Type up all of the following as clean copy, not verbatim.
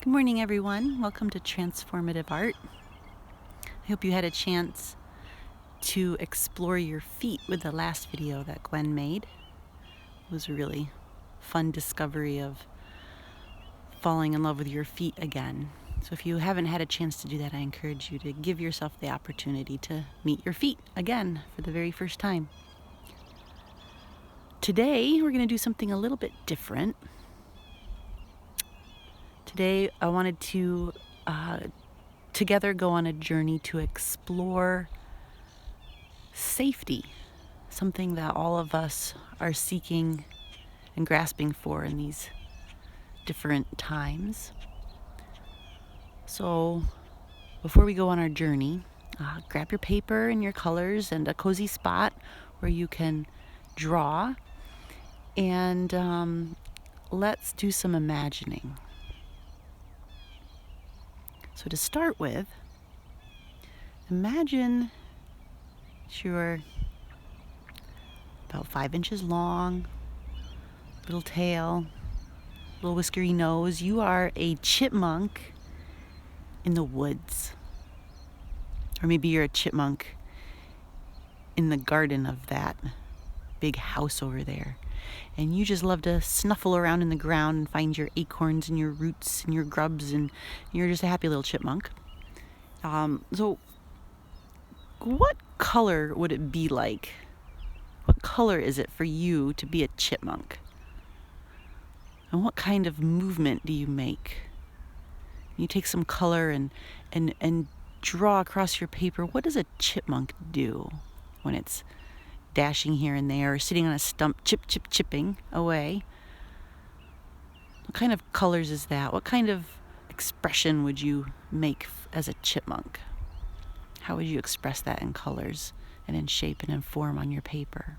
Good morning, everyone. Welcome to Transformative Art. I hope you had a chance to explore your feet with the last video that Gwen made. It was a really fun discovery of falling in love with your feet again. So if you haven't had a chance to do that, I encourage you to give yourself the opportunity to meet your feet again for the very first time. Today, we're going to do something a little bit different. Today, I wanted to together go on a journey to explore safety, something that all of us are seeking and grasping for in these different times. So before we go on our journey, grab your paper and your colors and a cozy spot where you can draw, and let's do some imagining. So to start with, imagine you're about 5 inches long, little tail, little whiskery nose. You are a chipmunk in the woods. Or maybe you're a chipmunk in the garden of that big house over there. And you just love to snuffle around in the ground and find your acorns and your roots and your grubs, and you're just a happy little chipmunk. So what color would it be like? What color is it for you to be a chipmunk? And what kind of movement do you make? You take some color and draw across your paper. What does a chipmunk do when it's dashing here and there, or sitting on a stump, chipping away? What kind of colors is that? What kind of expression would you make as a chipmunk? How would you express that in colors and in shape and in form on your paper?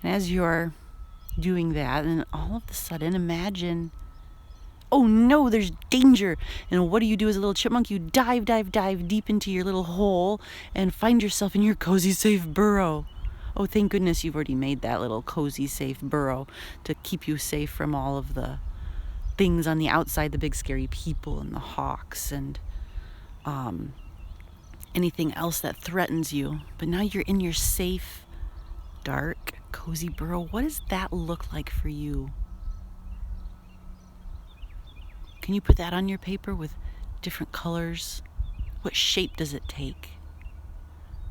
And as you're doing that, and all of a sudden imagine, oh no, there's danger. And what do you do as a little chipmunk? You dive deep into your little hole and find yourself in your cozy, safe burrow. Oh, thank goodness you've already made that little cozy, safe burrow to keep you safe from all of the things on the outside, the big scary people and the hawks and anything else that threatens you. But now you're in your safe, dark, cozy burrow. What does that look like for you? Can you put that on your paper with different colors? What shape does it take?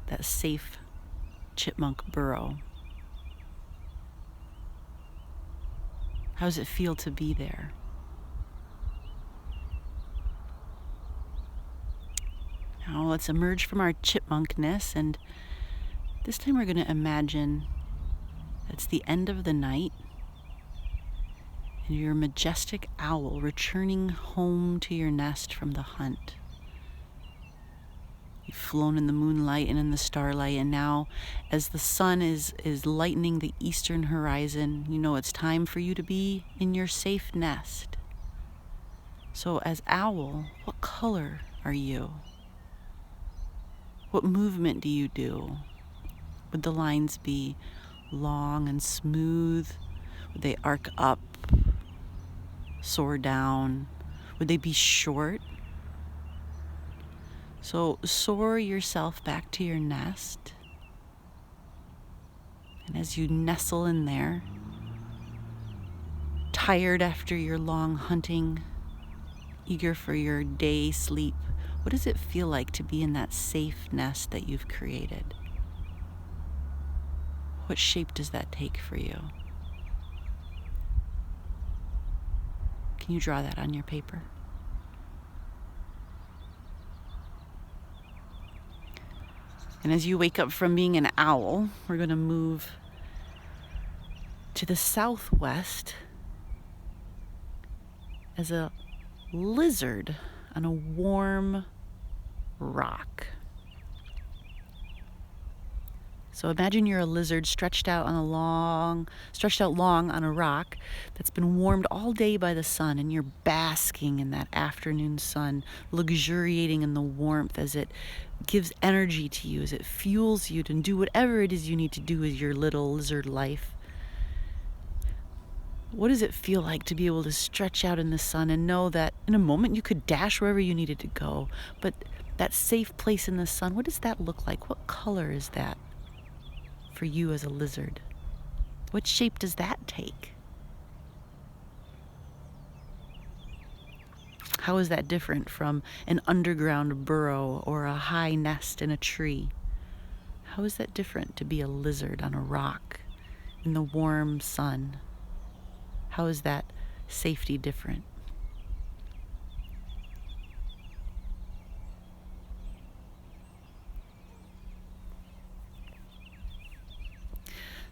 That safe chipmunk burrow. How does it feel to be there? Now let's emerge from our chipmunkness, and this time we're going to imagine it's the end of the night and you're a majestic owl returning home to your nest from the hunt. You've flown in the moonlight and in the starlight, and now as the sun is lightening the eastern horizon, you know it's time for you to be in your safe nest. So as owl, what color are you? What movement do you do? Would the lines be long and smooth? Would they arc up, soar down? Would they be short? So soar yourself back to your nest. And as you nestle in there, tired after your long hunting, eager for your day sleep, what does it feel like to be in that safe nest that you've created? What shape does that take for you? Can you draw that on your paper? And as you wake up from being an owl, we're going to move to the southwest as a lizard on a warm rock. So imagine you're a lizard stretched out long on a rock that's been warmed all day by the sun, and you're basking in that afternoon sun, luxuriating in the warmth as it gives energy to you, as it fuels you to do whatever it is you need to do with your little lizard life. What does it feel like to be able to stretch out in the sun and know that in a moment you could dash wherever you needed to go, but that safe place in the sun, what does that look like? What color is that for you as a lizard? What shape does that take? How is that different from an underground burrow or a high nest in a tree? How is that different to be a lizard on a rock in the warm sun? How is that safety different?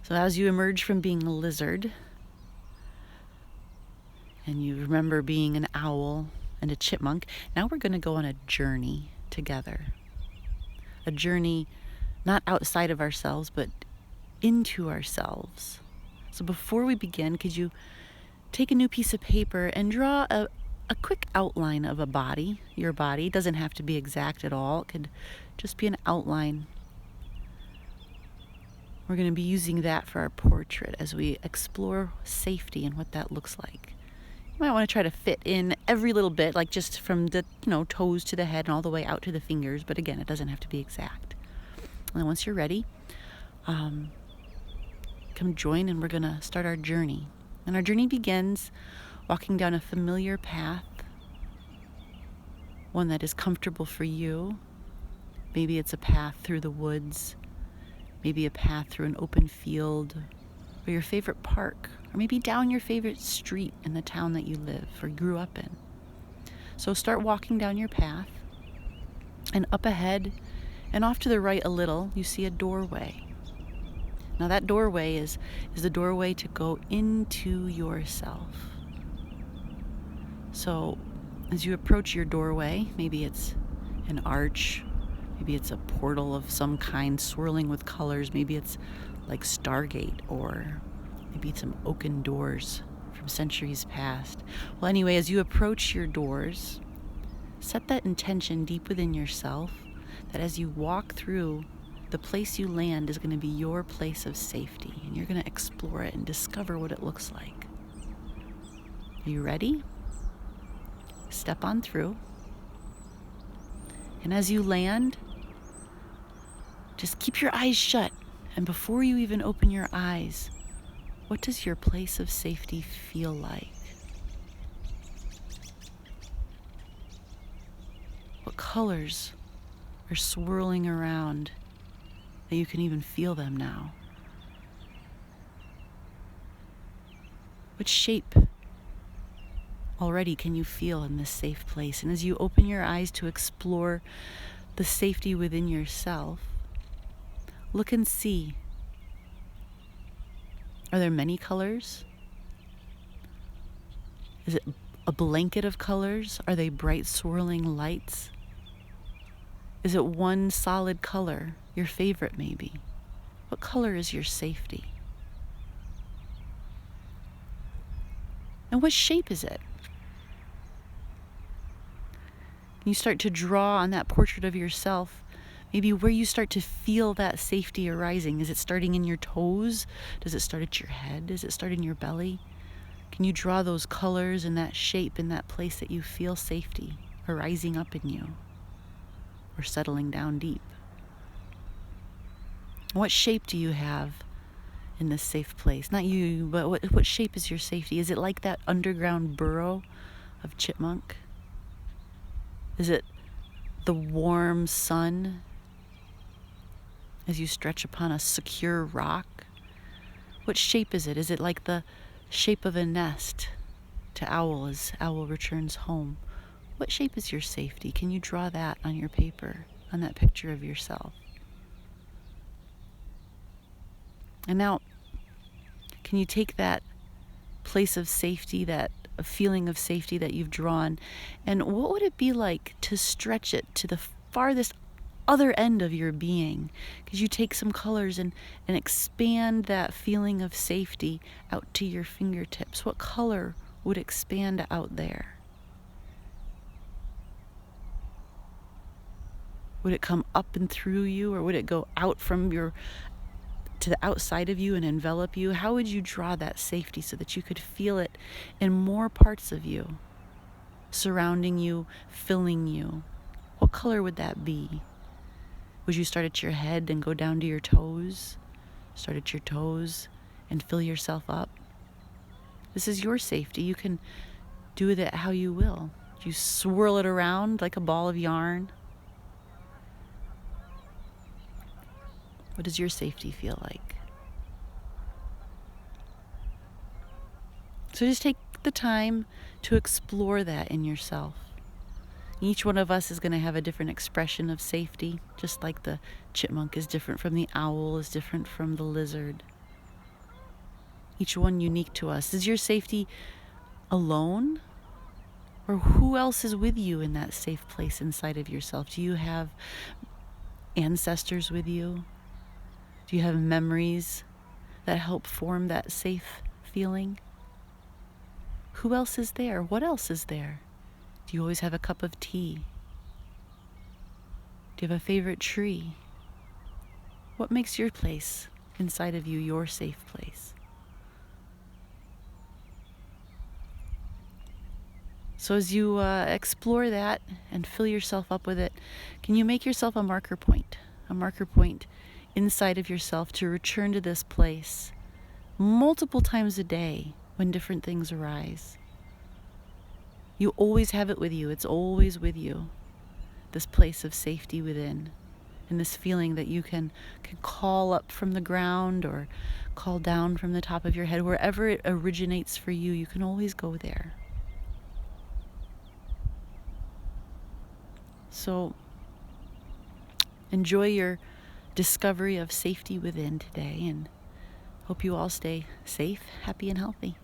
So as you emerge from being a lizard, and you remember being an owl and a chipmunk, now we're going to go on a journey together. A journey not outside of ourselves, but into ourselves. So before we begin, could you take a new piece of paper and draw a quick outline of a body, your body. It doesn't have to be exact at all. It could just be an outline. We're going to be using that for our portrait as we explore safety and what that looks like. You might want to try to fit in every little bit, like just from the toes to the head and all the way out to the fingers. But again, it doesn't have to be exact. And then once you're ready, come join and we're going to start our journey. And our journey begins walking down a familiar path, one that is comfortable for you. Maybe it's a path through the woods, maybe a path through an open field, or your favorite park, or maybe down your favorite street in the town that you live or grew up in. So start walking down your path, and up ahead and off to the right a little, you see a doorway. Now that doorway is the doorway to go into yourself. So as you approach your doorway, maybe it's an arch, maybe it's a portal of some kind swirling with colors, maybe it's like Stargate, or maybe it's some oaken doors from centuries past. Well, anyway, as you approach your doors, set that intention deep within yourself that as you walk through, the place you land is going to be your place of safety, and you're going to explore it and discover what it looks like. Are you ready? Step on through. And as you land, just keep your eyes shut. And before you even open your eyes, what does your place of safety feel like? What colors are swirling around that you can even feel them now? What shape already can you feel in this safe place? And as you open your eyes to explore the safety within yourself, look and see. Are there many colors? Is it a blanket of colors? Are they bright swirling lights? Is it one solid color, your favorite maybe? What color is your safety? And what shape is it? Can you start to draw on that portrait of yourself, maybe where you start to feel that safety arising? Is it starting in your toes? Does it start at your head? Does it start in your belly? Can you draw those colors and that shape in that place that you feel safety arising up in you or settling down deep? What shape do you have in this safe place? Not you, but what shape is your safety? Is it like that underground burrow of chipmunk? Is it the warm sun as you stretch upon a secure rock? What shape is it? Is it like the shape of a nest to owl as owl returns home? What shape is your safety? Can you draw that on your paper, on that picture of yourself? And now, can you take that place of safety, that a feeling of safety that you've drawn, and what would it be like to stretch it to the farthest other end of your being? Because you take some colors and expand that feeling of safety out to your fingertips. What color would expand out there? Would it come up and through you, or would it go out from your to the outside of you and envelop you, how would you draw that safety so that you could feel it in more parts of you, surrounding you, filling you? What color would that be? Would you start at your head and go down to your toes? Start at your toes and fill yourself up? This is your safety. You can do with it how you will. You swirl it around like a ball of yarn. What does your safety feel like? So just take the time to explore that in yourself. Each one of us is going to have a different expression of safety, just like the chipmunk is different from the owl, is different from the lizard. Each one unique to us. Is your safety alone? Or who else is with you in that safe place inside of yourself? Do you have ancestors with you? Do you have memories that help form that safe feeling? Who else is there? What else is there? Do you always have a cup of tea? Do you have a favorite tree? What makes your place inside of you your safe place? So as you explore that and fill yourself up with it, can you make yourself a marker point inside of yourself to return to this place multiple times a day when different things arise? You always have it with you. It's always with you. This place of safety within, and this feeling that you can call up from the ground or call down from the top of your head. Wherever it originates for you, you can always go there. So enjoy your discovery of safety within today, and hope you all stay safe, happy, and healthy.